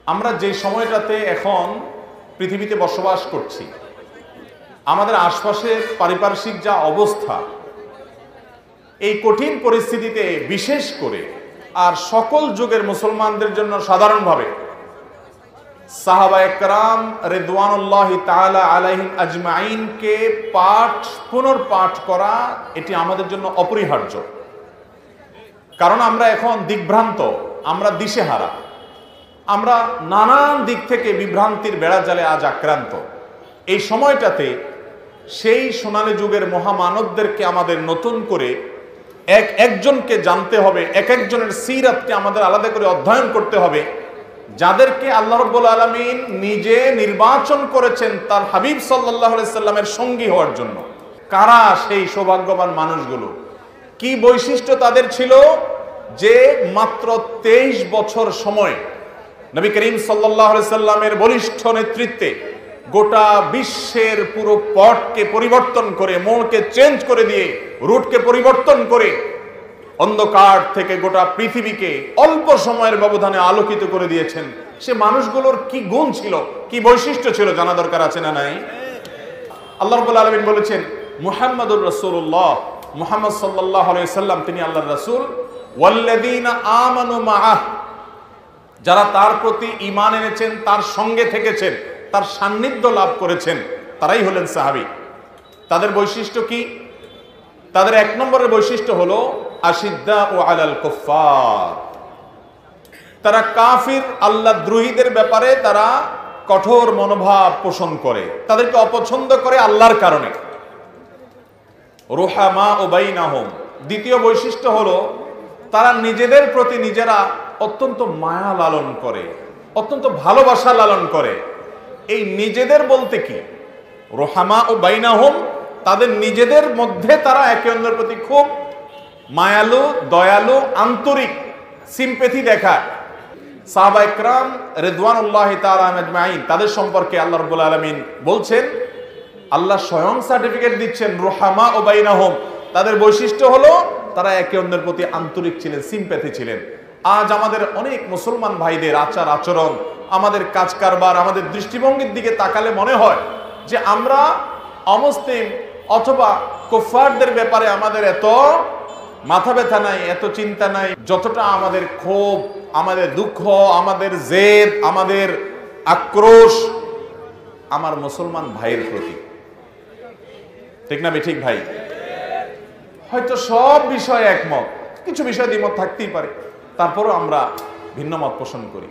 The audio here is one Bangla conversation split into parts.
আমরা যে সময়টাতে এখন পৃথিবীতে বসবাস করছি, আমাদের আশপাশের পারিপার্শ্বিক যা অবস্থা, এই কঠিন পরিস্থিতিতে বিশেষ করে আর সকল যুগের মুসলমানদের জন্য সাধারণভাবে সাহাবায়ে কেরাম রিদওয়ানুল্লাহি তাআলা আলাইহিম আজমাইনকে পুনর্পাঠ করা এটি আমাদের জন্য অপরিহার্য। কারণ আমরা এখন দিকভ্রান্ত, আমরা দিশেহারা, আমরা নানান দিক থেকে বিভ্রান্তির বেড়াজালে আজ আক্রান্ত। এই সময়টাতে সেই সোনালী যুগের মহামানবদেরকে আমাদের নতুন করে একজনকে জানতে হবে, একজনের সিরাতকে আমাদের আলাদা করে অধ্যয়ন করতে হবে, যাদেরকে আল্লাহ রাব্বুল আলামিন নিজে নির্বাচন করেছেন তার হাবিব সাল্লাল্লাহু আলাইহি সাল্লামের সঙ্গী হওয়ার জন্য। কারা সেই সৌভাগ্যবান মানুষগুলো? কি বৈশিষ্ট্য তাদের ছিল যে মাত্র 23 বছর সময় নবী করিম সাল্লাল্লাহু আলাইহি সাল্লামের বলিষ্ঠ নেতৃত্বে গোটা বিশ্বের পুরো পটকে পরিবর্তন করে, মোড়কে চেঞ্জ করে দিয়ে, রুটকে পরিবর্তন করে অন্ধকার থেকে গোটা পৃথিবীকে অল্প সময়ের ব্যবধানে আলোকিত করে দিয়েছেন। সে মানুষগুলোর কি গুণ ছিল, কি বৈশিষ্ট্য ছিল জানা দরকার আছে না নাই? আল্লাহ রাব্বুল আলামিন বলেছেন মুহাম্মাদুর রাসূলুল্লাহ, মুহাম্মদ সাল্লাল্লাহু আলাইহি সাল্লাম তিনি আল্লাহর রাসূল, ওয়াল্লাযীনা আমানু মাআহ, যারা তার প্রতি ঈমান এনেছেন, তার সঙ্গে থেকেছেন, তার সান্নিধ্য লাভ করেছেন, তারাই হলেন সাহাবী। তাদের বৈশিষ্ট্য কি? তাদের এক নম্বরের বৈশিষ্ট্য হলো আশিদ্দাউ আলাল কুফফার। তারা কাফির আল্লাহ দ্রোহীদের ব্যাপারে তারা কঠোর মনোভাব পোষণ করে, তাদেরকে অপছন্দ করে আল্লাহর কারণে। রুহামা ও বাইনাহুম, দ্বিতীয় বৈশিষ্ট্য হলো তারা নিজেদের প্রতি নিজেরা অত্যন্ত মায়া লালন করে, অত্যন্ত ভালোবাসা লালন করে। এই নিজেদের বলতে কি? রুহামা ও বাইনাহুম, তাদের নিজেদের মধ্যে তারা একে অন্যের প্রতি খুব মায়ালু, দয়ালু, আন্তরিক সিম্পেথি দেখায়। সাহাবায়ে কেরাম রিদওয়ানুল্লাহি তাআলা আজমাইন, তাদের সম্পর্কে আল্লাহ রাব্বুল আলামিন বলছেন, আল্লাহ স্বয়ং সার্টিফিকেট দিচ্ছেন রুহামা ও বাইনাহুম, তাদের বৈশিষ্ট্য হলো তারা একে অন্যের প্রতি আন্তরিক ছিলেন, সিম্পেথি ছিলেন। আজ আমাদের অনেক মুসলমান ভাইদের আচার আচরণ, আমাদের কাজ কারবার, আমাদের দৃষ্টিভঙ্গির দিকে তাকালে মনে হয় যে আমরা অমুসলিম অথবা কুফফারদের ব্যাপারে আমাদের এত মাথা ব্যথা নাই, এত চিন্তা নাই, যতটা আমাদের ক্ষোভ, আমাদের দুঃখ, আমাদের জেদ, আমাদের আক্রোশ আমার মুসলমান ভাইয়ের প্রতি। ঠিক না ঠিক ভাই? হয়তো সব বিষয়ে একমত, কিছু বিষয় দ্বিমত থাকতেই পারে, তারপরও আমরা ভিন্ন মত পোষণ করি।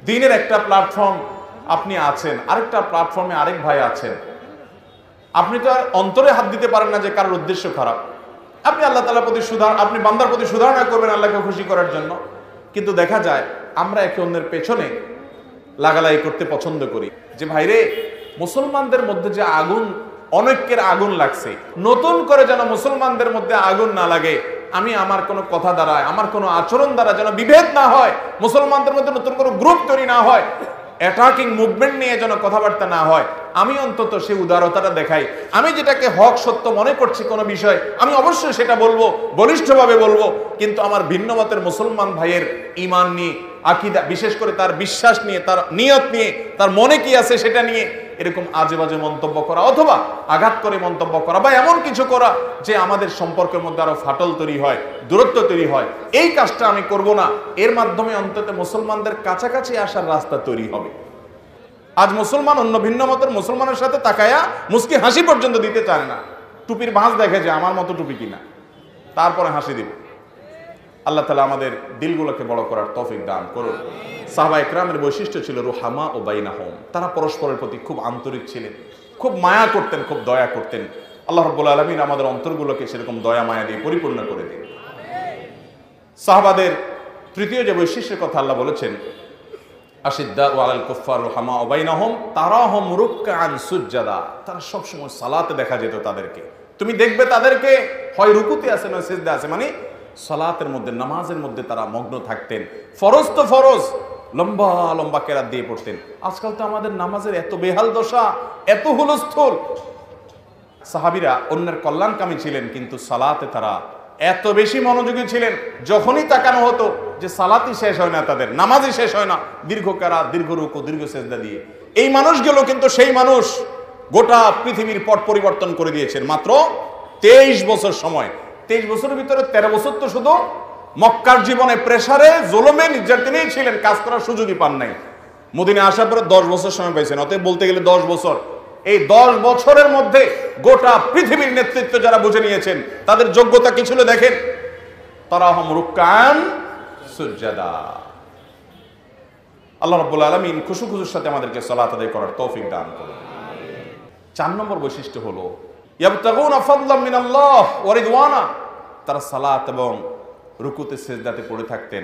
দিনের একটা প্ল্যাটফর্ম আপনি আছেন, আরেকটা প্ল্যাটফর্মে আরেক ভাই আছেন। আপনি তো আর অন্তরে হাত দিতে পারেন না যে কারোর উদ্দেশ্য খারাপ। আপনি আল্লাহ তাআলার প্রতি আপনি বান্দার প্রতি সুধারণা করবেন আল্লাহকে খুশি করার জন্য, কিন্তু দেখা যায় আমরা একে অন্যের পেছনে লাগালাই করতে পছন্দ করি। যে ভাইরে, মুসলমানদের মধ্যে যে আগুন, অনৈক্যের আগুন লাগছে, নতুন করে যেন মুসলমানদের মধ্যে আগুন না লাগে, আমি আমার কোনো কথা দ্বারা, আমার কোনো আচরণ দ্বারা যেন বিভেদ না হয়, মুসলমানদের মধ্যে নতুন কোনো গ্রুপ তৈরি না হয়, অ্যাটাকিং মুভমেন্ট নিয়ে যেন কথাবার্তা না হয়, আমি অন্তত সেই উদারতাটা দেখাই। আমি যেটাকে হক সত্য মনে করছি কোনো বিষয়, আমি অবশ্যই সেটা বলবো, বলিষ্ঠভাবে বলবো, কিন্তু আমার ভিন্ন মতের মুসলমান ভাইয়ের ঈমান নিয়ে, আকীদা, বিশেষ করে তার বিশ্বাস নিয়ে, তার নিয়ত নিয়ে, তার মনে কি আছে সেটা নিয়ে এরকম আজে বাজে মন্তব্য করা অথবা আঘাত করে মন্তব্য করা বা এমন কিছু করা যে আমাদের সম্পর্কের মধ্যে আরো ফাটল তৈরি হয়, দূরত্ব তৈরি হয়, এই কাজটা আমি করব না। এর মাধ্যমে অন্তত মুসলমানদের কাছাকাছি আসার রাস্তা তৈরি হবে। আজ মুসলমান অন্য ভিন্ন মতের মুসলমানের সাথে তাকায়া মুস্কি হাসি পর্যন্ত দিতে চায় না। টুপির ভাঁজ দেখে যে আমার মতো টুপি কিনা, তারপরে হাসি দিব। আল্লাহ তাআলা আমাদের দিলগুলোকে বড় করার তৌফিক দান করুন। সাহাবায়ে কেরামের বৈশিষ্ট্য ছিল রুহামা ও বাইনাহুম, তারা পরস্পরের প্রতি খুব আন্তরিক ছিলেন, খুব মায়া করতেন, খুব দয়া করতেন। আল্লাহ রাব্বুল আলামিন আমাদের অন্তরগুলোকে সেরকম দয়া মায়া দিয়ে পরিপূর্ণ করে দিন। সাহাবাদের তৃতীয় যে বৈশিষ্ট্যের কথা আল্লাহ বলেছেন, আশিদ্দাউ আলাল কুফফার রুহামা ও বাইনাহুম তারাহুম রুকআন সুজদা, তারা সবসময় সালাতে দেখা যেত তাদেরকে। তুমি দেখবে তাদেরকে হয় রুকুতে আছে না সিজদা আছে, মানে সালাতের মধ্যে, নামাজের মধ্যে তারা মগ্ন থাকতেন। ফরজ তো ফরজ লম্বা লম্বা কেরাত দিয়ে পড়তেন। আজকাল তো আমাদের নামাজের এত বেহাল দশা, এত হুলস্থুল। সাহাবীরা অন্যের কল্যাণকামী ছিলেন, কিন্তু সালাতে তারা এত বেশি মনোযোগী ছিলেন, যখনই তাকানো হতো যে সালাতই শেষ হয় না, তাদের নামাজই শেষ হয় না, দীর্ঘ কেরাত, দীর্ঘ রুকু, দীর্ঘ সেজদা দিয়ে। এই মানুষগুলো কিন্তু সেই মানুষ গোটা পৃথিবীর পট পরিবর্তন করে দিয়েছেন মাত্র 23 বছর সময়। 23 বছরের ভিতরে 13 বছর তো শুধু মক্কার জীবনে প্রেসারে জুলুমে নির্যাতনেই ছিলেন, কাজ করার সুযোগই পান নাই। মদিনায় আসার পরে 10 বছর সময় পাইছেন, অতএব বলতে গেলে 10 বছর। এই 10 বছরের মধ্যে গোটা পৃথিবীর নেতৃত্ব যারা বুঝে নিয়েছেন, তাদের যোগ্যতা কি ছিল দেখেন। তারাহুম রুকআন সুজদা। আল্লাহ রাব্বুল আলামিন খুশু খুশুর সাথে আমাদেরকে সালাত আদায় করার তৌফিক দান করুন। 4 নম্বর বৈশিষ্ট্য হলো ইয়াবতাগুনা ফাদলাম মিনাল্লাহ ওয়া রিদওয়ানা। তারা সালাত এবং রুকুতে সিজদাতে পড়ে থাকতেন।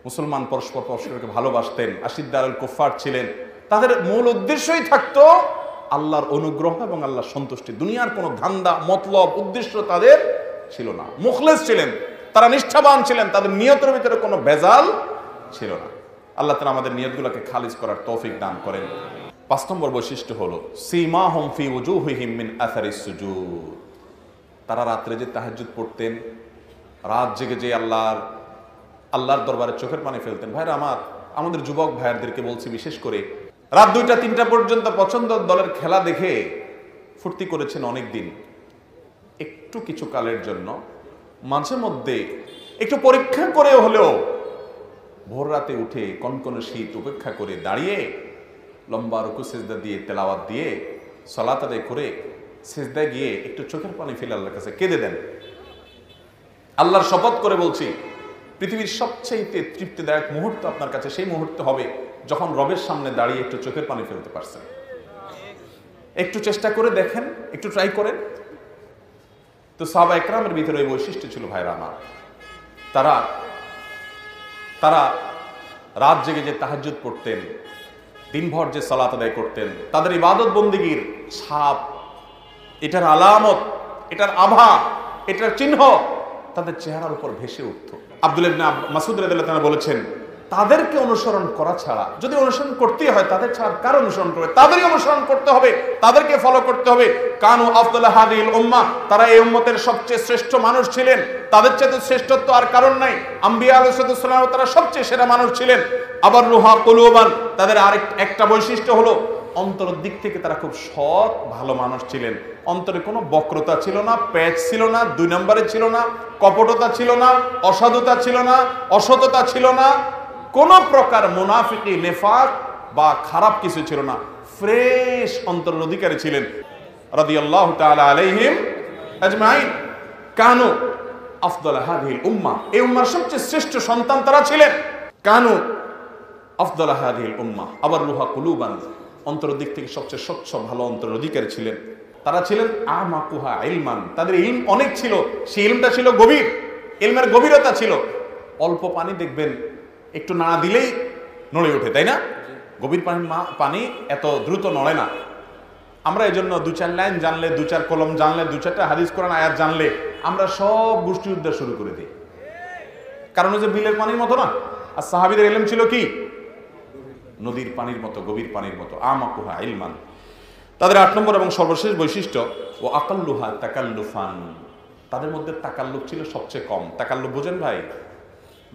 মুসলমান পরস্পর পরস্পরকে ভালোবাসতেন, আশিদ্দারুল কুফার ছিলেন। তাদের মূল উদ্দেশ্যই থাকতো আল্লাহর অনুগ্রহ এবং আল্লাহর সন্তুষ্টি। দুনিয়ার কোনো ধান্দা মতলব উদ্দেশ্য তাদের ছিল না। মুখলেস ছিলেন, তারা নিষ্ঠাবান ছিলেন, তাদের নিয়তের ভিতরে কোনো ভেজাল ছিল না। আল্লাহ তাআলা আমাদের নিয়তগুলোকে খালিজ করার তৌফিক দান করেন। 5 নম্বর বৈশিষ্ট্য হলো সীমাহুম ফি উজুহিহিম মিন আসারিস সুজুদ। তারা রাত্রে যে তাহাজ্জুদ পড়তেন, রাত জেগে যে আল্লাহর দরবারে চোখের পানি ফেলতেন। ভাইরা আমাদের যুবক ভাইয়াদেরকে বলছি, বিশেষ করে রাত 2টা 3টা পর্যন্ত পছন্দের দলের খেলা দেখে ফুর্তি করেছেন অনেক দিন। একটু কিছু কালের জন্য মাঝে মধ্যে একটু পরীক্ষা করে হলেও ভোর রাতে উঠে কনকনে শীত উপেক্ষা করে দাঁড়িয়ে লম্বা রুকু সিজদা দিয়ে তেলাওয়াত দিয়ে সালাত আদায় করে সিজদায় গিয়ে একটু চোখের পানি ফেলে আল্লাহর কাছে কেঁদে দেন। আল্লাহর শপথ করে বলছি, পৃথিবীর সবচেয়ে তৃপ্তিদায়ক মুহূর্ত আপনার কাছে সেই মুহূর্ত হবে যখন রবের সামনে দাঁড়িয়ে একটু চোখের পানি ফেলতে পারছেন। একটু চেষ্টা করে দেখেন, একটু ট্রাই করেন। তো সাহাবা একরামের ভিতরে এই বৈশিষ্ট্য ছিল ভাইরা আমার। তারা রাত জেগে যে তাহাজ্জুদ পড়তেন, দিনভর যে সালাত আদায় করতেন, তাদের ইবাদত বন্দেগীর ছাপ, এটার আলামত, এটার আভা, এটার চিহ্ন তাদের চেহারার উপর ভেসে উঠত। আব্দুল্লাহ ইবনে মাসউদ রাদিয়াল্লাহু তাআলা বলেছেন, তাদেরকে অনুসরণ করা ছাড়া, যদি অনুসরণ করতেই হয় তাদের ছাড়া কার অনুসরণ করবে? তাদেরই অনুসরণ করতে হবে, তাদেরকে ফলো করতে হবে। কানু আফদাল হাদিল উম্মাহ, তারা এই উম্মতের সবচেয়ে শ্রেষ্ঠ মানুষ ছিলেন। তাদের চাইতে শ্রেষ্ঠত্ব আর কারণ নাই। আম্বিয়া আলাইহিস সালাম তারা সবচেয়ে সেরা মানুষ ছিলেন। আবার রুহা কুলুবান, তাদের একটা বৈশিষ্ট্য হলো অন্তরের দিক থেকে তারা খুব সৎ ভালো মানুষ ছিলেন। অন্তরে কোনো বক্রতা ছিল না, প্যাচ ছিল না, 2 নম্বরে ছিল না, কপটতা ছিল না, অসাধুতা ছিল না, অসততা ছিল না, কোন প্রকার মুনাফিকি নেফাক বা খারাপ কিছু ছিল না। ফ্রেশ অন্তরের অধিকারী ছিলেন। রাদিয়াল্লাহু তাআলা আলাইহিম আজমাইন। কানু আফদাল হাদিহিল উম্মাহ, এই উম্মার সবচেয়ে শ্রেষ্ঠ সন্তান তারা ছিলেন। কানু আফদাল হাদিহিল উম্মাহ। আবার রুহা কুলুবান, অন্তরের দিক থেকে সবচেয়ে স্বচ্ছ ভালো অন্তরের অধিকারী ছিলেন। তারা ছিলেন আমাকুহা ইলমান, তাদের ইলম অনেক ছিল। সেই ইলমটা ছিল গভীর, ইলমের গভীরতা ছিল। অল্প পানি দেখবেন একটু নাড়া দিলেই নড়ে ওঠে, তাই না? গভীর পানি এত দ্রুত নড়ে না। আমরা এই জন্য 2-4 লাইন জানলে, 2-4 কলম জানলে, 2-4টা হাদিস কোরআন আয়াত জানলে আমরা সব গোষ্ঠীযুদ্ধ শুরু করে দিই। কারণ ওই যে বিলের পানির মতো না। আর সাহাবীদের ইলম ছিল কি? নদীর পানির মতো, গভীর পানির মতো। আমাকুহা ইলমান। তাদের 8 নম্বর এবং সর্বশেষ বৈশিষ্ট্য ও আকাল্লুহা তাকাল্লুফান, তাদের মধ্যে তাকাল্লুফ ছিল সবচেয়ে কম। তাকাল্লুফ বোঝেন ভাই?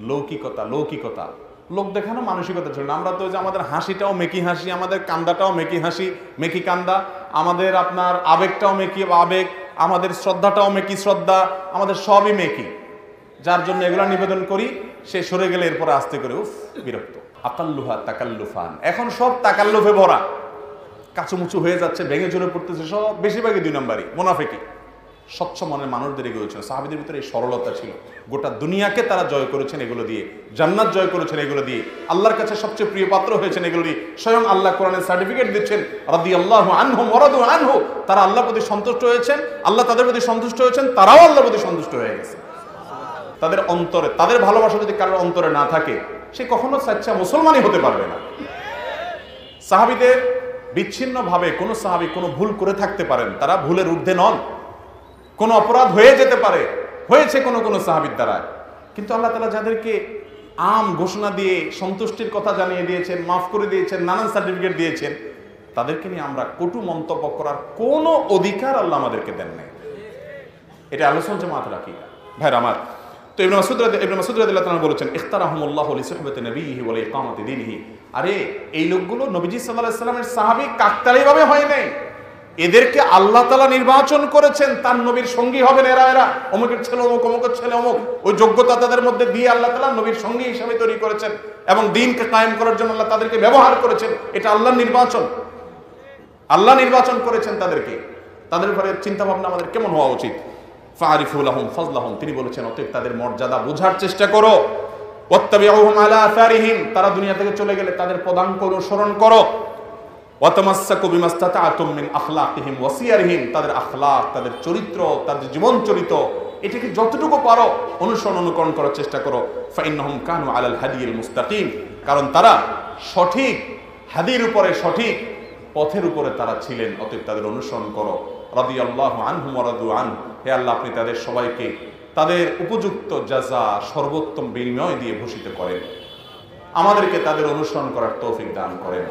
লৌকিকতা, লোক দেখানো মানসিকতা ছিল না। আমরা তো যে আমাদের হাসিটাও মেকি হাসি, আমাদের কান্দাটাও মেকি হাসি, মেকি কান্দা, আমাদের আপনার আবেগটাও মেকি আবেগ, আমাদের শ্রদ্ধাটাও মেকি শ্রদ্ধা, আমাদের সবই মেকি। যার জন্য এগুলো নিবেদন করি, সে সরে গেলে এরপরে আস্তে করে উফ বিরক্ত। আকাল্লুহা তাকাল্লুফান, এখন সব তাকাল্লুফে ভরা, কাচুমুচু হয়ে যাচ্ছে, ভেঙে চুরে পড়তেছে সব, বেশিরভাগই 2 নম্বরই মুনাফিকি। স্বচ্ছ মনের মানুষদের এগুলো ছিল। সাহাবীদের ভিতরে এই সরলতা ছিল। গোটা দুনিয়াকে তারা জয় করেছেন এগুলো দিয়ে, জান্নাত জয় করেছেন এগুলো দিয়ে, আল্লাহর কাছে সবচেয়ে প্রিয় পাত্র হয়েছেন এগুলো দিয়ে। স্বয়ং আল্লাহ কোরআনের সার্টিফিকেট দিচ্ছেন, রাদিয়াল্লাহু আনহুম ওয়া রাদু আনহু, তারা আল্লাহর প্রতি সন্তুষ্ট হয়েছেন, আল্লাহ তাদের প্রতি সন্তুষ্ট হয়েছেন, তারাও আল্লাহর প্রতি সন্তুষ্ট হয়ে গেছে। তাদের অন্তরে, তাদের ভালোবাসা যদি কারোর অন্তরে না থাকে, সে কখনো সচ্চা মুসলমানই হতে পারবে না। সাহাবীদের বিচ্ছিন্নভাবে কোনো সাহাবী কোনো ভুল করে থাকতে পারেন, তারা ভুলের ঊর্ধ্বে নন। কোনো অপরাধ হয়ে যেতে পারে, হয়েছে কোনো সাহাবীর দ্বারা, কিন্তু আল্লাহ তাআলা যাদেরকে আম ঘোষণা দিয়ে সন্তুষ্টির কথা জানিয়ে দিয়েছেন, মাফ করে দিয়েছেন, নানান সার্টিফিকেট দিয়েছেন, তাদেরকে নিয়ে আমরা কটু মন্তব্য করার কোনো অধিকার আল্লাহ আমাদেরকে দেন নাই। এটা আলোচনা জামাত রাখি। ভাইরা আমার, তো ইবনে মাসউদ রাদিয়াল্লাহু তাআলা বলেছেন ইখতারাহুমুল্লাহু লিসুহবাতি নবিয়িহি ওয়া লিইকামাতি দীনিহি। আরে এই লোকগুলো নবীজি সাল্লাল্লাহু আলাইহি সাল্লামের সাহাবী কাকতালীয়ভাবে হয় নাই, এদেরকে আল্লাহ তাআলা নির্বাচন করেছেন তার নবীর সঙ্গী হবেন এরা অমুকের ছেলে অমুক, অমুকের ছেলে অমুক, ওই যোগ্যতা তাদের মধ্যে দিয়ে আল্লাহ তাআলা নবীর সঙ্গী হিসেবে তৈরি করেছেন এবং দ্বীনকে কায়েম করার জন্য আল্লাহ তাদেরকে ব্যবহার করেছেন। এটা আল্লাহর নির্বাচন, আল্লাহ নির্বাচন করেছেন তাদেরকে। তাদের উপরে চিন্তা ভাবনা আমাদের কেমন হওয়া উচিত? ফারিফু লাহুম ফাজলাহুম, তিনি বলেছেন অতএব তাদের মর্যাদা বোঝার চেষ্টা করো। ওয়াত্তাবিউহুম আলা আসারিহিম, তারা দুনিয়া থেকে চলে গেলে তাদের পদাঙ্ক অনুসরণ করো। ওয়াতামাসসাকু বিমাস্তাতা'তুম মিন আখলাকিহিম ওয়া সিয়ারিহিম, তাদের আখলাক, তাদের চরিত্র, তাদের জীবন চরিত্র এটাকে যতটুকু পারো অনুকরণ করার চেষ্টা করো। ফাইন্নাহুম কানু আলাল হাদিয়িল মুস্তাকিম, কারণ তারা সঠিক হাদির উপরে, সঠিক পথের উপরে তারা ছিলেন, অতএব তাদের অনুসরণ করো। রাদিয়াল্লাহু আনহুম ওয়া রাদু আন, হে আল্লাহ আপনি তাদের সবাইকে তাদের উপযুক্ত জাযা, সর্বোত্তম বিনিময় দিয়ে ভূষিত করেন, আমাদেরকে তাদের অনুসরণ করার তৌফিক দান করেন।